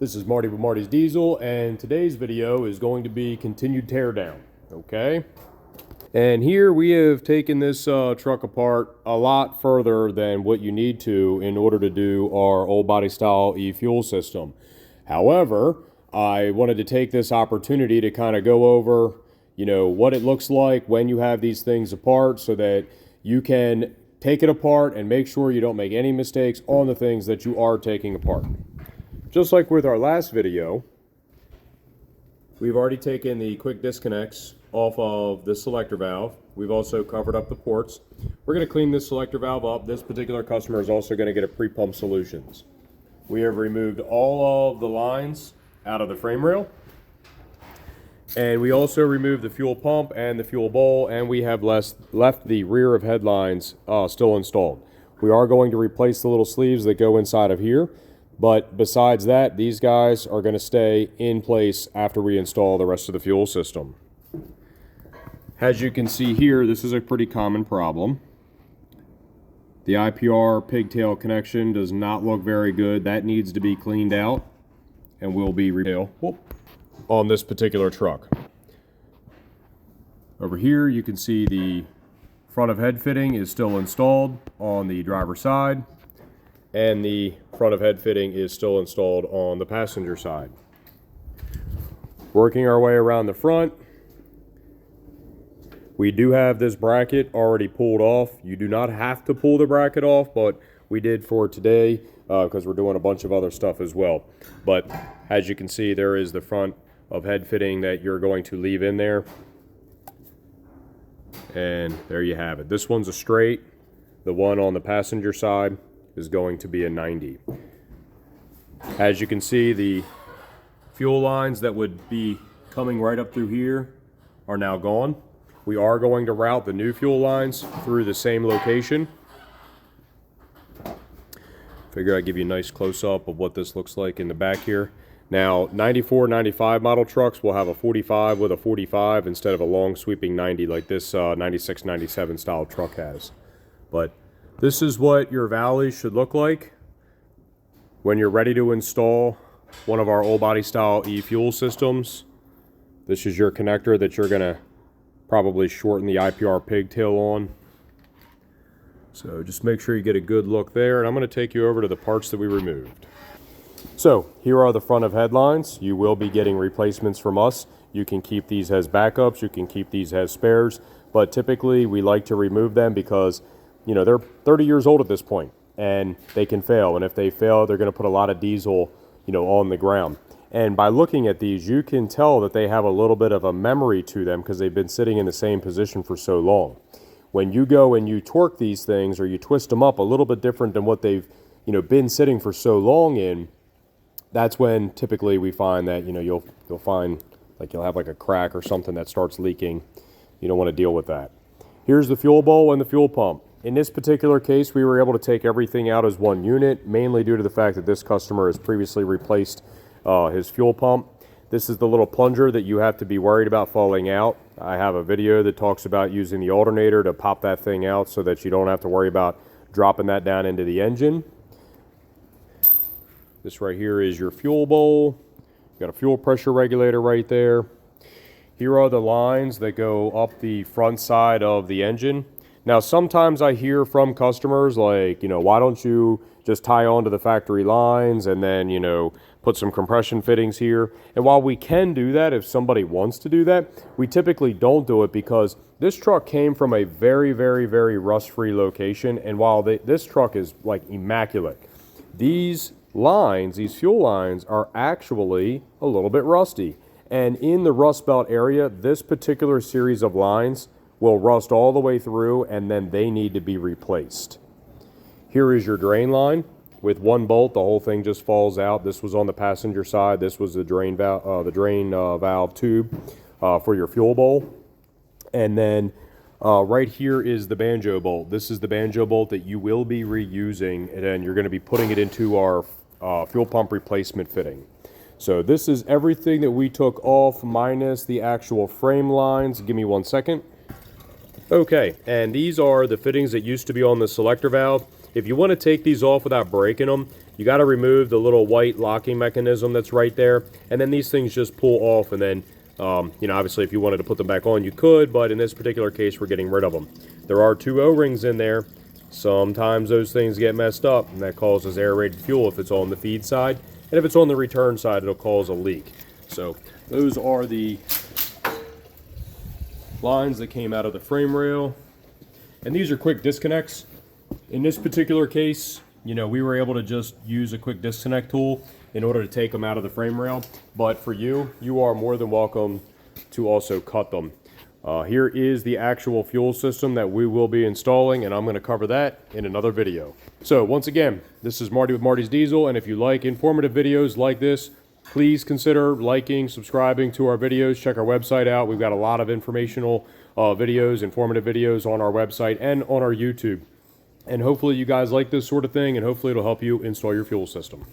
This is Marty with Marty's Diesel, and today's video is going to be continued teardown, okay? And here we have taken this truck apart a lot further than what you need to in order to do our old body style e-fuel system. However, I wanted to take this opportunity to kind of go over, what it looks like when you have these things apart so that you can take it apart and make sure you don't make any mistakes on the things that you are taking apart. Just like with our last video, we've already taken the quick disconnects off of the selector valve. We've also covered up the ports. We're going to clean this selector valve up. This particular customer is also going to get a pre-pump solutions. We have removed all of the lines out of the frame rail. And we also removed the fuel pump and the fuel bowl, and we have left the rear of headlines still installed. We are going to replace the little sleeves that go inside of here. But besides that, these guys are going to stay in place after we install the rest of the fuel system. As you can see here, this is a pretty common problem. The IPR pigtail connection does not look very good. That needs to be cleaned out and will be repaired on this particular truck. Over here you can see the front of head fitting is still installed on the driver's side, and the front of head fitting is still installed on the passenger side. Working our way around the front, we do have this bracket already pulled off. You do not have to pull the bracket off, but we did for today because we're doing a bunch of other stuff as well. But as you can see, there is the front of head fitting that you're going to leave in there. And there you have it. This one's a straight. The one on the passenger side is going to be a 90. As you can see, the fuel lines that would be coming right up through here are now gone. We are going to route the new fuel lines through the same location. Figure I'd give you a nice close-up of what this looks like in the back here. Now, 94, 95 model trucks will have a 45 with a 45 instead of a long sweeping 90 like this 96, 97 style truck has. But this is what your valleys should look like when you're ready to install one of our old body style e-fuel systems. This is your connector that you're going to probably shorten the IPR pigtail on. So just make sure you get a good look there, and I'm going to take you over to the parts that we removed. So here are the front of headlines. You will be getting replacements from us. You can keep these as backups, you can keep these as spares, but typically we like to remove them because they're 30 years old at this point and they can fail, and if they fail, they're going to put a lot of diesel on the ground. And by looking at these, you can tell that they have a little bit of a memory to them because they've been sitting in the same position for so long. When you go and you torque these things or you twist them up a little bit different than what they've been sitting for so long in, that's when typically we find that you'll find like you'll have like a crack or something that starts leaking. You don't want to deal with that. Here's the fuel bowl and the fuel pump. In this particular case, we were able to take everything out as one unit, mainly due to the fact that this customer has previously replaced his fuel pump. This is the little plunger that you have to be worried about falling out. I have a video that talks about using the alternator to pop that thing out so that you don't have to worry about dropping that down into the engine. This right here is your fuel bowl. Got a fuel pressure regulator right there. Here are the lines that go up the front side of the engine. Now, sometimes I hear from customers like, why don't you just tie onto the factory lines and then, put some compression fittings here. And while we can do that if somebody wants to do that, we typically don't do it because this truck came from a very, very, very rust-free location. And while this truck is like immaculate, these lines, these fuel lines, are actually a little bit rusty. And in the rust belt area, this particular series of lines will rust all the way through, and then they need to be replaced. Here is your drain line. With one bolt, the whole thing just falls out. This was on the passenger side. This was the drain valve tube for your fuel bowl. And then right here is the banjo bolt. This is the banjo bolt that you will be reusing, and then you're going to be putting it into our fuel pump replacement fitting. So this is everything that we took off minus the actual frame lines. Give me 1 second. Okay, and these are the fittings that used to be on the selector valve. If you want to take these off without breaking them, You got to remove the little white locking mechanism that's right there, and then these things just pull off, and then you know, obviously if you wanted to put them back on, you could, but in this particular case, we're getting rid of them. There are 2 O-rings in there. Sometimes those things get messed up, and that causes aerated fuel if it's on the feed side, and if it's on the return side, it'll cause a leak. So those are the lines that came out of the frame rail, and these are quick disconnects. In this particular case, you know, we were able to just use a quick disconnect tool in order to take them out of the frame rail, but for you, you are more than welcome to also cut them. Here is the actual fuel system that we will be installing, and I'm going to cover that in another video. So once again, this is Marty with Marty's Diesel, and if you like informative videos like this, please consider liking, subscribing to our videos. Check our website out. We've got a lot of informational videos, informative videos on our website and on our YouTube. And hopefully you guys like this sort of thing, and hopefully it'll help you install your fuel system.